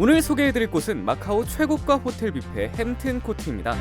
오늘 소개해드릴 곳은 마카오 최고가 호텔 뷔페 햄튼 코트입니다.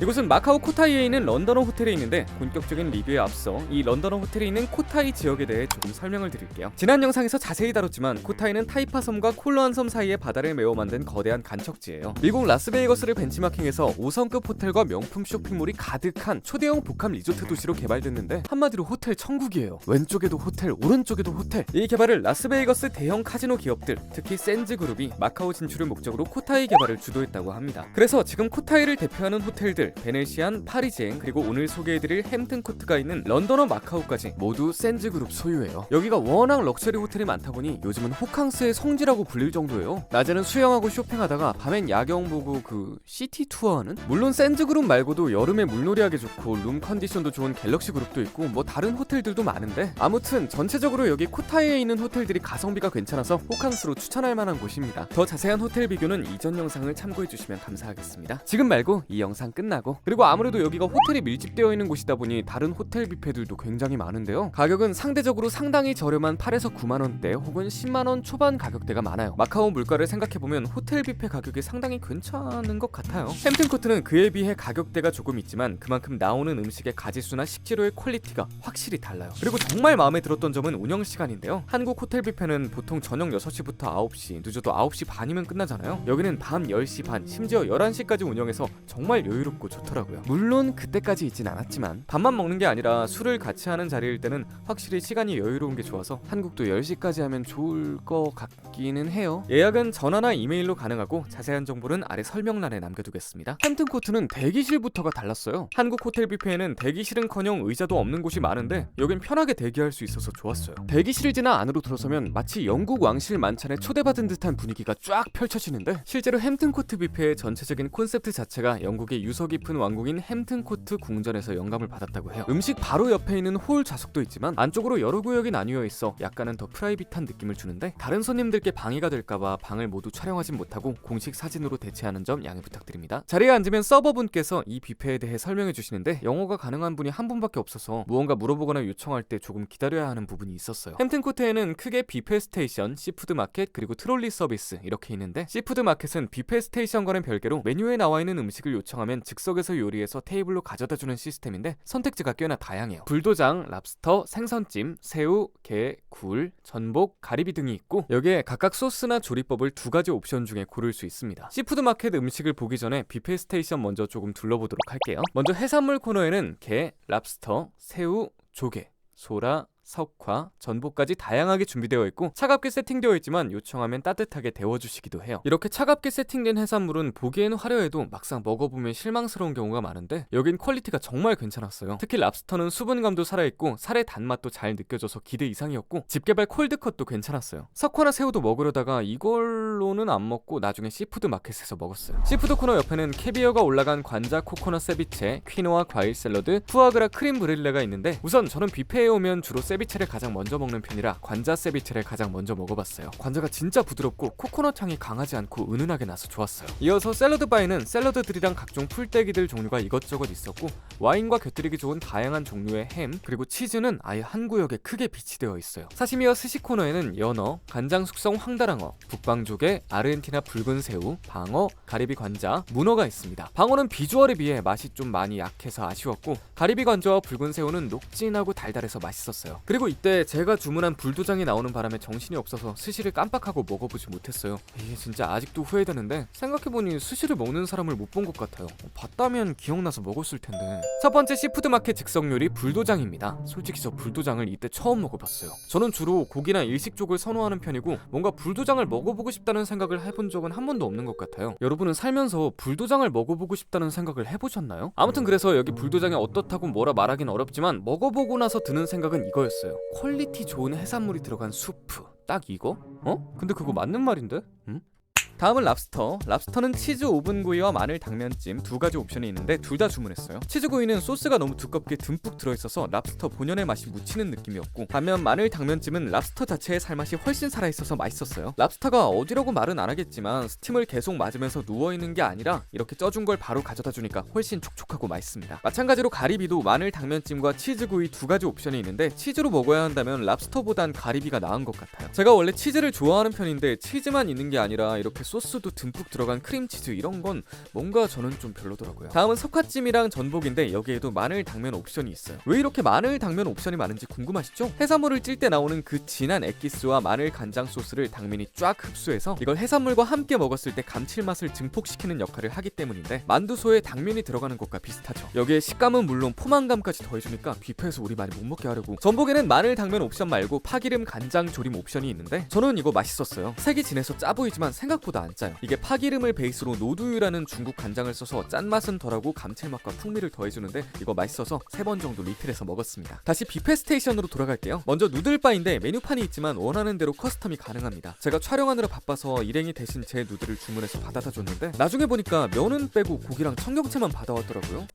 이곳은 마카오 코타이에 있는 런던어 호텔에 있는데 본격적인 리뷰에 앞서 이 런던어 호텔에 있는 코타이 지역에 대해 조금 설명을 드릴게요. 지난 영상에서 자세히 다뤘지만 코타이는 타이파 섬과 콜로안 섬 사이의 바다를 메워 만든 거대한 간척지예요. 미국 라스베이거스를 벤치마킹해서 5성급 호텔과 명품 쇼핑몰이 가득한 초대형 복합 리조트 도시로 개발됐는데 한마디로 호텔 천국이에요. 왼쪽에도 호텔, 오른쪽에도 호텔. 이 개발을 라스베이거스 대형 카지노 기업들, 특히 샌즈 그룹이 마카오 진출을 목적으로 코타이 개발을 주도했다고 합니다. 그래서 지금 코타이를 대표하는 호텔들 베네시안, 파리쟁, 그리고 오늘 소개해드릴 햄튼 코트가 있는 런던어 마카오까지 모두 샌즈 그룹 소유예요. 여기가 워낙 럭셔리 호텔이 많다 보니 요즘은 호캉스의 성지라고 불릴 정도예요. 낮에는 수영하고 쇼핑하다가 밤엔 야경 보고 시티 투어하는? 물론 샌즈 그룹 말고도 여름에 물놀이하기 좋고 룸 컨디션도 좋은 갤럭시 그룹도 있고 뭐 다른 호텔들도 많은데 아무튼 전체적으로 여기 코타이에 있는 호텔들이 가성비가 괜찮아서 호캉스로 추천할 만한 곳입니다. 더 자세한 호텔 비교는 이전 영상을 참고해주시면 감사하겠습니다. 지금 말고 이 영상 끝나고 그리고 아무래도 여기가 호텔이 밀집되어 있는 곳이다 보니 다른 호텔 뷔페들도 굉장히 많은데요. 가격은 상대적으로 상당히 저렴한 8에서 9만원대 혹은 10만원 초반 가격대가 많아요. 마카오 물가를 생각해보면 호텔 뷔페 가격이 상당히 괜찮은 것 같아요. 햄튼 코트는 그에 비해 가격대가 조금 있지만 그만큼 나오는 음식의 가짓수나 식재료의 퀄리티가 확실히 달라요. 그리고 정말 마음에 들었던 점은 운영시간인데요. 한국 호텔 뷔페는 보통 저녁 6시부터 9시, 늦어도 9시 반이면 끝나잖아요. 여기는 밤 10시 반, 심지어 11시까지 운영해서 정말 여유롭고 좋더라고요. 물론 그때까지 있진 않았지만 밥만 먹는 게 아니라 술을 같이 하는 자리일 때는 확실히 시간이 여유로운 게 좋아서 한국도 10시까지 하면 좋을 것 같기는 해요. 예약은 전화나 이메일로 가능하고 자세한 정보는 아래 설명란에 남겨두겠습니다. 햄튼 코트는 대기실부터가 달랐어요. 한국 호텔 뷔페에는 대기실은커녕 의자도 없는 곳이 많은데 여긴 편하게 대기할 수 있어서 좋았어요. 대기실 지나 안으로 들어서면 마치 영국 왕실 만찬에 초대받은 듯한 분위기가 쫙 펼쳐지는데 실제로 햄튼 코트 뷔페의 전체적인 콘셉트 자체가 영국의 유서 깊은 왕궁인 햄튼 코트 궁전에서 영감을 받았다고 해요. 음식 바로 옆에 있는 홀 좌석도 있지만 안쪽으로 여러 구역이 나뉘어 있어 약간은 더 프라이빗한 느낌을 주는데 다른 손님들께 방해가 될까봐 방을 모두 촬영하진 못하고 공식 사진으로 대체하는 점 양해 부탁드립니다. 자리에 앉으면 서버분께서 이 뷔페에 대해 설명해 주시는데 영어가 가능한 분이 한 분밖에 없어서 무언가 물어보거나 요청할 때 조금 기다려야 하는 부분이 있었어요. 햄튼 코트에는 크게 뷔페 스테이션, 시푸드 마켓, 그리고 트롤리 서비스 이렇게 있는데 시푸드 마켓은 뷔페 스테이션과는 별개로 메뉴에 나와 있는 음식을 요청하면 즉석에서 요리해서 테이블로 가져다주는 시스템인데 선택지가 꽤나 다양해요. 불도장, 랍스터, 생선찜, 새우, 게, 굴, 전복, 가리비 등이 있고 여기에 각각 소스나 조리법을 두 가지 옵션 중에 고를 수 있습니다. 시푸드 마켓 음식을 보기 전에 뷔페 스테이션 먼저 조금 둘러보도록 할게요. 먼저 해산물 코너에는 게, 랍스터, 새우, 조개, 소라, 석화, 전복까지 다양하게 준비되어 있고 차갑게 세팅되어 있지만 요청하면 따뜻하게 데워주시기도 해요. 이렇게 차갑게 세팅된 해산물은 보기에는 화려해도 막상 먹어보면 실망스러운 경우가 많은데 여긴 퀄리티가 정말 괜찮았어요. 특히 랍스터는 수분감도 살아있고 살의 단맛도 잘 느껴져서 기대 이상이었고 집게발 콜드컷도 괜찮았어요. 석화나 새우도 먹으려다가 이걸로는 안 먹고 나중에 시푸드 마켓에서 먹었어요. 시푸드 코너 옆에는 캐비어가 올라간 관자 코코넛 세비체, 퀴노아 과일 샐러드, 푸아그라 크림 브릴레가 있는데 우선 저는 뷔페에 오면 주로 세비체를 가장 먼저 먹는 편이라 관자 세비체를 가장 먼저 먹어봤어요. 관자가 진짜 부드럽고 코코넛 향이 강하지 않고 은은하게 나서 좋았어요. 이어서 샐러드 바에는 샐러드들이랑 각종 풀떼기들 종류가 이것저것 있었고 와인과 곁들이기 좋은 다양한 종류의 햄 그리고 치즈는 아예 한 구역에 크게 비치되어 있어요. 사시미와 스시 코너에는 연어, 간장 숙성 황달랑어, 북방조개, 아르헨티나 붉은 새우, 방어, 가리비 관자, 문어가 있습니다. 방어는 비주얼에 비해 맛이 좀 많이 약해서 아쉬웠고 가리비 관자와 붉은 새우는 녹진하고 달달해서 맛있었어요. 그리고 이때 제가 주문한 불도장이 나오는 바람에 정신이 없어서 스시를 깜빡하고 먹어보지 못했어요. 이게 진짜 아직도 후회되는데 생각해보니 스시를 먹는 사람을 못 본 것 같아요. 봤다면 기억나서 먹었을 텐데. 첫 번째 시푸드 마켓 즉석 요리 불도장입니다. 솔직히 저 불도장을 이때 처음 먹어봤어요. 저는 주로 고기나 일식 쪽을 선호하는 편이고 뭔가 불도장을 먹어보고 싶다는 생각을 해본 적은 한 번도 없는 것 같아요. 여러분은 살면서 불도장을 먹어보고 싶다는 생각을 해보셨나요? 아무튼 그래서 여기 불도장이 어떻다고 뭐라 말하긴 어렵지만 먹어보고 나서 드는 생각은 이거였어요. 퀄리티 좋은 해산물이 들어간 수프 딱 이거? 근데 그거 맞는 말인데? 다음은 랍스터. 랍스터는 치즈 오븐구이와 마늘 당면찜 두 가지 옵션이 있는데 둘 다 주문했어요. 치즈구이는 소스가 너무 두껍게 듬뿍 들어있어서 랍스터 본연의 맛이 묻히는 느낌이었고, 반면 마늘 당면찜은 랍스터 자체의 살맛이 훨씬 살아있어서 맛있었어요. 랍스터가 어디라고 말은 안 하겠지만 스팀을 계속 맞으면서 누워있는 게 아니라 이렇게 쪄준 걸 바로 가져다 주니까 훨씬 촉촉하고 맛있습니다. 마찬가지로 가리비도 마늘 당면찜과 치즈구이 두 가지 옵션이 있는데 치즈로 먹어야 한다면 랍스터보단 가리비가 나은 것 같아요. 제가 원래 치즈를 좋아하는 편인데 치즈만 있는 게 아니라 이렇게 소스도 듬뿍 들어간 크림치즈 이런 건 뭔가 저는 좀 별로더라고요. 다음은 석화찜이랑 전복인데 여기에도 마늘 당면 옵션이 있어요. 왜 이렇게 마늘 당면 옵션이 많은지 궁금하시죠? 해산물을 찔 때 나오는 그 진한 액기스와 마늘 간장 소스를 당면이 쫙 흡수해서 이걸 해산물과 함께 먹었을 때 감칠맛을 증폭시키는 역할을 하기 때문인데 만두소에 당면이 들어가는 것과 비슷하죠. 여기에 식감은 물론 포만감까지 더해주니까 뷔페에서 우리 많이 못 먹게 하려고. 전복에는 마늘 당면 옵션 말고 파기름 간장 조림 옵션이 있는데 저는 이거 맛있었어요. 색이 진해서 짜 보이지만 생각보다 안 짜요. 이게 파기름을 베이스로 노두유라는 중국 간장을 써서 짠맛은 덜하고 감칠맛과 풍미를 더해주는데 이거 맛있어서 3번 정도 리필해서 먹었습니다. 다시 뷔페 스테이션으로 돌아갈게요. 먼저 누들바인데 메뉴판이 있지만 원하는 대로 커스텀이 가능합니다. 제가 촬영하느라 바빠서 일행이 대신 제 누들을 주문해서 받아다 줬는데 나중에 보니까 면은 빼고 고기랑 청경채만 받아왔더라고요.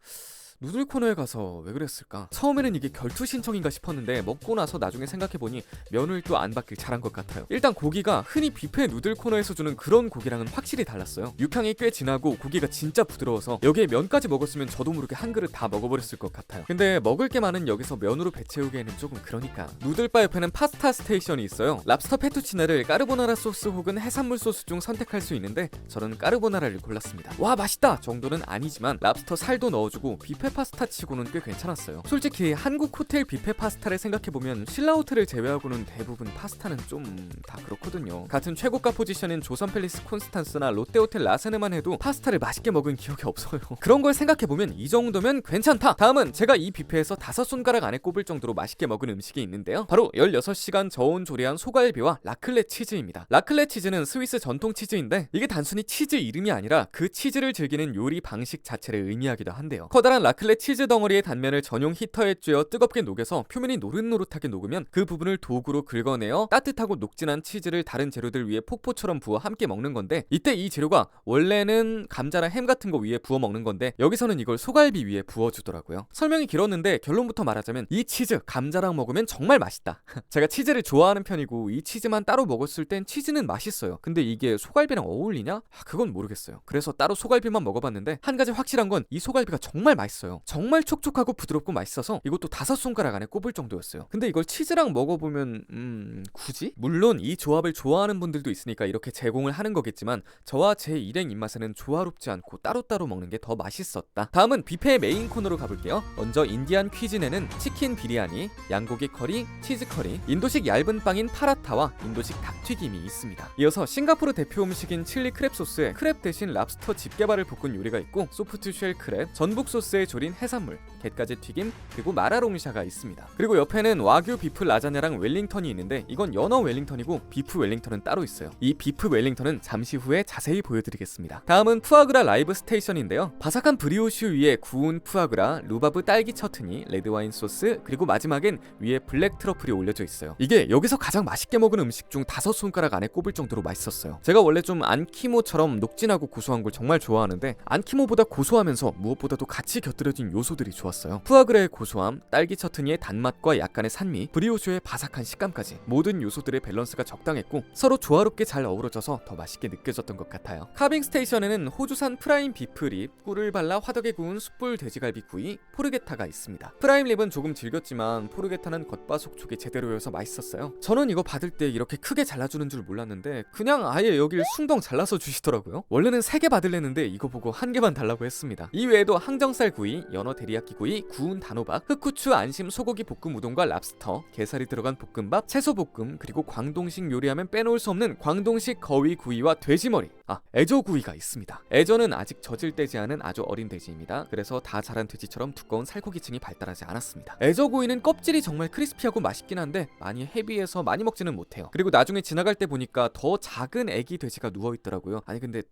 누들 코너에 가서 왜 그랬을까? 처음에는 이게 결투 신청인가 싶었는데 먹고 나서 나중에 생각해보니 면을 또 안 받길 잘한 것 같아요. 일단 고기가 흔히 뷔페 누들 코너에서 주는 그런 고기랑은 확실히 달랐어요. 육향이 꽤 진하고 고기가 진짜 부드러워서 여기에 면까지 먹었으면 저도 모르게 한 그릇 다 먹어버렸을 것 같아요. 근데 먹을 게 많은 여기서 면으로 배 채우기에는 조금 그러니까. 누들바 옆에는 파스타 스테이션이 있어요. 랍스터 페투치네를 까르보나라 소스 혹은 해산물 소스 중 선택할 수 있는데 저는 까르보나라를 골랐습니다. 와 맛있다 정도는 아니지만 랍스터 살도 넣어주고 뷔페 파스타 치고는 꽤 괜찮았어요. 솔직히 한국 호텔 뷔페 파스타를 생각해보면 신라 호텔을 제외하고는 대부분 파스타는 좀 다 그렇거든요. 같은 최고가 포지션인 조선 팰리스 콘스탄스나 롯데호텔 라세네만 해도 파스타를 맛있게 먹은 기억이 없어요. 그런 걸 생각해보면 이 정도면 괜찮다. 다음은 제가 이 뷔페에서 5손가락 안에 꼽을 정도로 맛있게 먹은 음식이 있는데요. 바로 16시간 저온 조리한 소갈비와 라클레 치즈입니다. 라클레 치즈는 스위스 전통 치즈인데 이게 단순히 치즈 이름이 아니라 그 치즈를 즐기는 요리 방식 자체를 의미하기도 한데요. 커다란 라클레 치즈 덩어리의 단면을 전용 히터에 쬐어 뜨겁게 녹여서 표면이 노릇노릇하게 녹으면 그 부분을 도구로 긁어내어 따뜻하고 녹진한 치즈를 다른 재료들 위에 폭포처럼 부어 함께 먹는 건데, 이때 이 재료가 원래는 감자나 햄 같은 거 위에 부어 먹는 건데 여기서는 이걸 소갈비 위에 부어주더라고요. 설명이 길었는데 결론부터 말하자면 이 치즈 감자랑 먹으면 정말 맛있다. 제가 치즈를 좋아하는 편이고 이 치즈만 따로 먹었을 땐 치즈는 맛있어요. 근데 이게 소갈비랑 어울리냐? 그건 모르겠어요. 그래서 따로 소갈비만 먹어봤는데 한 가지 확실한 건 이 소갈비가 정말 맛있어요. 정말 촉촉하고 부드럽고 맛있어서 이것도 5손가락 안에 꼽을 정도였어요. 근데 이걸 치즈랑 먹어보면 굳이? 물론 이 조합을 좋아하는 분들도 있으니까 이렇게 제공을 하는 거겠지만 저와 제 일행 입맛에는 조화롭지 않고 따로따로 먹는 게 더 맛있었다. 다음은 뷔페의 메인 코너로 가볼게요. 먼저 인디안 퀴즈네는 치킨 비리아니, 양고기 커리, 치즈 커리, 인도식 얇은 빵인 파라타와 인도식 닭튀김이 있습니다. 이어서 싱가포르 대표 음식인 칠리 크랩 소스에 크랩 대신 랍스터 집게발을 볶은 요리가 있고 소프트 쉘 크랩, 전복 소스에 조린 해산물, 게까지 튀김, 그리고 마라롱샤가 있습니다. 그리고 옆에는 와규 비프 라자냐랑 웰링턴이 있는데 이건 연어 웰링턴이고 비프 웰링턴은 따로 있어요. 이 비프 웰링턴은 잠시 후에 자세히 보여드리겠습니다. 다음은 푸아그라 라이브 스테이션인데요. 바삭한 브리오슈 위에 구운 푸아그라, 루바브 딸기 처트니, 레드와인 소스, 그리고 마지막엔 위에 블랙 트러플이 올려져 있어요. 이게 여기서 가장 맛있게 먹은 음식 중 5손가락 안에 꼽을 정도로 맛있었어요. 제가 원래 좀 안키모처럼 녹진하고 고소한 걸 정말 좋아하는데 안키모보다 고소하면서 무엇보다도 같이 곁들여진 요소들이 좋았어요. 푸아그라의 고소함, 딸기 처트니의 단맛과 약간의 산미, 브리오슈의 바삭한 식감까지 모든 요소들의 밸런스가 적당했고 서로 조화롭게 잘 어우러져서 더 맛있게 느껴졌던 것 같아요. 카빙 스테이션에는 호주산 프라임 비프립, 꿀을 발라 화덕에 구운 숯불 돼지갈비 구이, 포르게타가 있습니다. 프라임 립은 조금 질겼지만 포르게타는 겉바속촉이 제대로여서 맛있었어요. 저는 이거 받을 때 이렇게 크게 잘라주는 줄 몰랐는데 그냥 아예 여길 숭덩 잘라서 주시더라고요. 원래는 3개 받을랬는데 이거 보고 1개만 달라고 했습니다. 이 외에도 항정살 구이, 연어 데리야끼 구이, 구운 단호박, 흑후추 안심 소고기 볶음 우동과 랍스터, 게살이 들어간 볶음밥, 채소 볶음, 그리고 광동식 요리하면 빼놓을 수 없는 광동식 거위 구이와 돼지머리, 애저구이가 있습니다. 애저는 아직 젖을떼지 않은 아주 어린 돼지입니다. 그래서 다 자란 돼지처럼 두꺼운 살코기층이 발달하지 않았습니다. 애저구이는 껍질이 정말 크리스피하고 맛있긴 한데 많이 헤비해서 많이 먹지는 못해요. 그리고 나중에 지나갈 때 보니까 더 작은 애기 돼지가 누워있더라고요. 아니 근데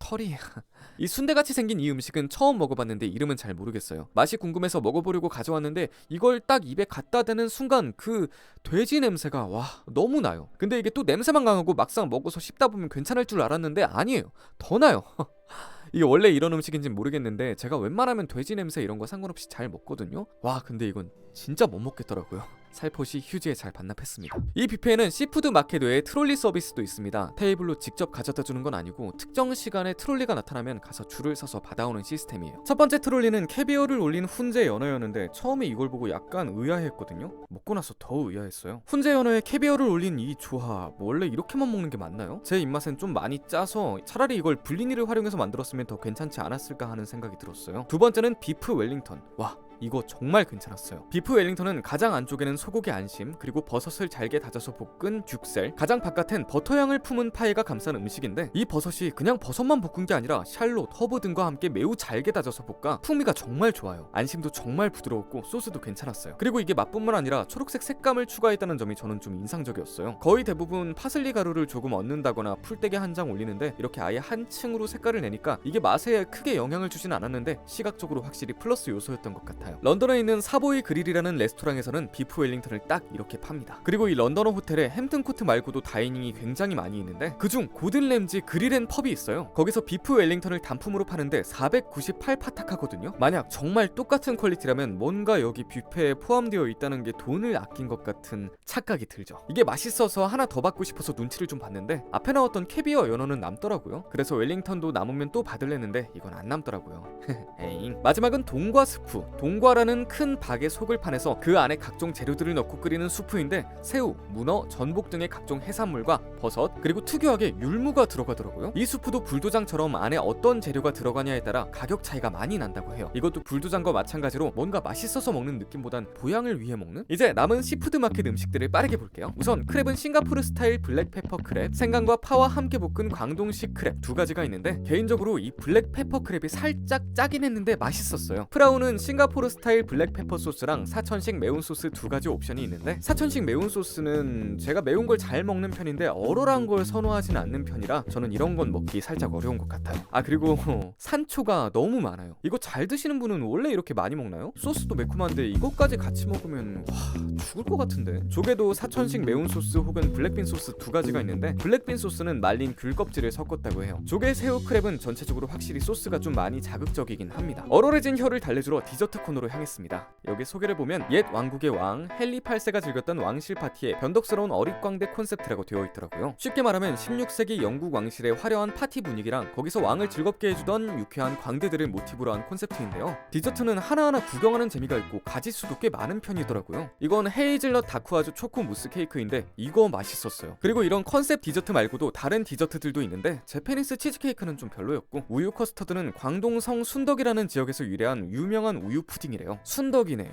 더 커리. 이 순대같이 생긴 이 음식은 처음 먹어봤는데 이름은 잘 모르겠어요. 맛이 궁금해서 먹어보려고 가져왔는데 이걸 딱 입에 갖다 대는 순간 그 돼지 냄새가 와 너무 나요. 근데 이게 또 냄새만 강하고 막상 먹어서 씹다 보면 괜찮을 줄 알았는데 아니에요. 더 나요. 이게 원래 이런 음식인지는 모르겠는데 제가 웬만하면 돼지 냄새 이런 거 상관없이 잘 먹거든요. 와 근데 이건 진짜 못 먹겠더라고요. 살포시 휴지에 잘 반납했습니다. 이 뷔페에는 시푸드 마켓 외에 트롤리 서비스도 있습니다. 테이블로 직접 가져다 주는 건 아니고 특정 시간에 트롤리가 나타나면 가서 줄을 서서 받아오는 시스템이에요. 첫 번째 트롤리는 캐비어를 올린 훈제 연어였는데 처음에 이걸 보고 약간 의아해했거든요. 먹고 나서 더 의아했어요. 훈제 연어에 캐비어를 올린 이 조합 원래 이렇게만 먹는 게 맞나요? 제 입맛엔 좀 많이 짜서 차라리 이걸 블리니를 활용해서 만들었으면 더 괜찮지 않았을까 하는 생각이 들었어요. 두 번째는 비프 웰링턴. 와 이거 정말 괜찮았어요. 비프 웰링턴은 가장 안쪽에는 소고기 안심, 그리고 버섯을 잘게 다져서 볶은 죽셀, 가장 바깥엔 버터향을 품은 파이가 감싼 음식인데 이 버섯이 그냥 버섯만 볶은 게 아니라 샬롯, 허브 등과 함께 매우 잘게 다져서 볶아 풍미가 정말 좋아요. 안심도 정말 부드러웠고 소스도 괜찮았어요. 그리고 이게 맛뿐만 아니라 초록색 색감을 추가했다는 점이 저는 좀 인상적이었어요. 거의 대부분 파슬리 가루를 조금 얹는다거나 풀떼기 한 장 올리는데 이렇게 아예 한 층으로 색깔을 내니까 이게 맛에 크게 영향을 주진 않았는데 시각적으로 확실히 플러스 요소였던 것 같아요. 런던에 있는 사보이 그릴이라는 레스토랑에서는 비프 웰링턴을 딱 이렇게 팝니다. 그리고 이 런던어 호텔에 햄튼 코트 말고도 다이닝이 굉장히 많이 있는데 그중 고든 램지 그릴 앤 펍이 있어요. 거기서 비프 웰링턴을 단품으로 파는데 498파타카거든요. 만약 정말 똑같은 퀄리티라면 뭔가 여기 뷔페에 포함되어 있다는 게 돈을 아낀 것 같은 착각이 들죠. 이게 맛있어서 하나 더 받고 싶어서 눈치를 좀 봤는데 앞에 나왔던 캐비어 연어는 남더라고요. 그래서 웰링턴도 남으면 또 받을랬는데 이건 안 남더라고요. 에잉. 마지막은 동과 스프. 동과라는 큰 박의 속을 파내서 그 안에 각종 재료들을 넣고 끓이는 수프인데 새우, 문어, 전복 등의 각종 해산물과 버섯 그리고 특유하게 율무가 들어가더라고요. 이 수프도 불도장처럼 안에 어떤 재료가 들어가냐에 따라 가격 차이가 많이 난다고 해요. 이것도 불도장과 마찬가지로 뭔가 맛있어서 먹는 느낌보단 보양을 위해 먹는? 이제 남은 시푸드 마켓 음식들을 빠르게 볼게요. 우선 크랩은 싱가포르 스타일 블랙페퍼 크랩, 생강과 파와 함께 볶은 광동식 크랩 두 가지가 있는데 개인적으로 이 블랙페퍼 크랩이 살짝 짜긴 했는데 맛있었어요. 프라우는 싱가포르 스타일 블랙페퍼 소스랑 사천식 매운 소스 두 가지 옵션이 있는데 사천식 매운 소스는 제가 매운 걸 잘 먹는 편인데 얼얼한 걸 선호하진 않는 편이라 저는 이런 건 먹기 살짝 어려운 것 같아요. 아 그리고 산초가 너무 많아요. 이거 잘 드시는 분은 원래 이렇게 많이 먹나요? 소스도 매콤한데 이것까지 같이 먹으면 와 죽을 것 같은데. 조개도 사천식 매운 소스 혹은 블랙빈 소스 두 가지가 있는데 블랙빈 소스는 말린 귤 껍질을 섞었다고 해요. 조개 새우 크랩은 전체적으로 확실히 소스가 좀 많이 자극적이긴 합니다. 얼얼해진 혀를 달래주러 디저트 코너로 향했습니다. 여기 소개를 보면 옛 왕국의 왕 헨리 8세가 즐겼던 왕실 파티에 변덕스러운 어릿광대 콘셉트라고 되어 있더라고요. 쉽게 말하면 16세기 영국 왕실의 화려한 파티 분위기랑 거기서 왕을 즐겁게 해주던 유쾌한 광대들을 모티브로 한 콘셉트인데요. 디저트는 하나하나 구경하는 재미가 있고 가짓수도 꽤 많은 편이더라고요. 이건 헤이즐넛 다쿠아주 초코 무스 케이크인데 이거 맛있었어요. 그리고 이런 컨셉 디저트 말고도 다른 디저트들도 있는데 제페니스 치즈케이크는 좀 별로였고 우유 커스터드는 광동성 순덕이라는 지역에서 유래한 유명한 우유 푸딩이래요. 순덕이네.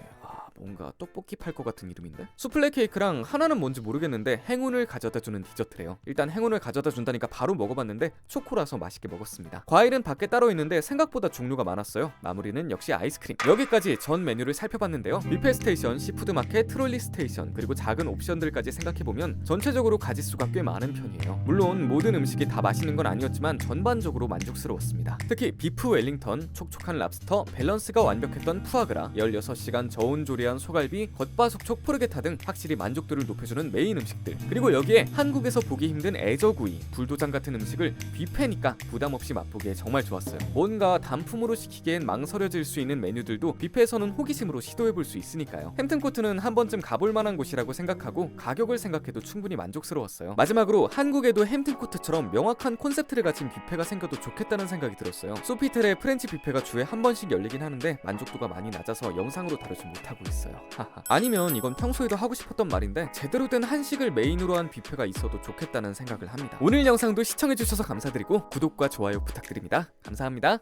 뭔가 떡볶이 팔 것 같은 이름인데? 수플레 케이크랑 하나는 뭔지 모르겠는데 행운을 가져다주는 디저트래요. 일단 행운을 가져다준다니까 바로 먹어봤는데 초코라서 맛있게 먹었습니다. 과일은 밖에 따로 있는데 생각보다 종류가 많았어요. 마무리는 역시 아이스크림. 여기까지 전 메뉴를 살펴봤는데요. 뷔페 스테이션, 시푸드 마켓, 트롤리 스테이션 그리고 작은 옵션들까지 생각해보면 전체적으로 가짓수가 꽤 많은 편이에요. 물론 모든 음식이 다 맛있는 건 아니었지만 전반적으로 만족스러웠습니다. 특히 비프 웰링턴, 촉촉한 랍스터, 밸런스가 완벽했던 푸아그라, 16시간 저온 조리한 소갈비, 겉바속촉 포르게타 등 확실히 만족도를 높여주는 메인 음식들 그리고 여기에 한국에서 보기 힘든 애저구이, 불도장 같은 음식을 뷔페니까 부담없이 맛보기에 정말 좋았어요. 뭔가 단품으로 시키기엔 망설여질 수 있는 메뉴들도 뷔페에서는 호기심으로 시도해볼 수 있으니까요. 햄튼코트는 한 번쯤 가볼 만한 곳이라고 생각하고 가격을 생각해도 충분히 만족스러웠어요. 마지막으로 한국에도 햄튼코트처럼 명확한 콘셉트를 가진 뷔페가 생겨도 좋겠다는 생각이 들었어요. 소피텔의 프렌치 뷔페가 주에 한 번씩 열리긴 하는데 만족도가 많이 낮아서 영상으로 다루지 못하고 있어요. 아니면 이건 평소에도 하고 싶었던 말인데 제대로 된 한식을 메인으로 한 뷔페가 있어도 좋겠다는 생각을 합니다. 오늘 영상도 시청해주셔서 감사드리고 구독과 좋아요 부탁드립니다. 감사합니다.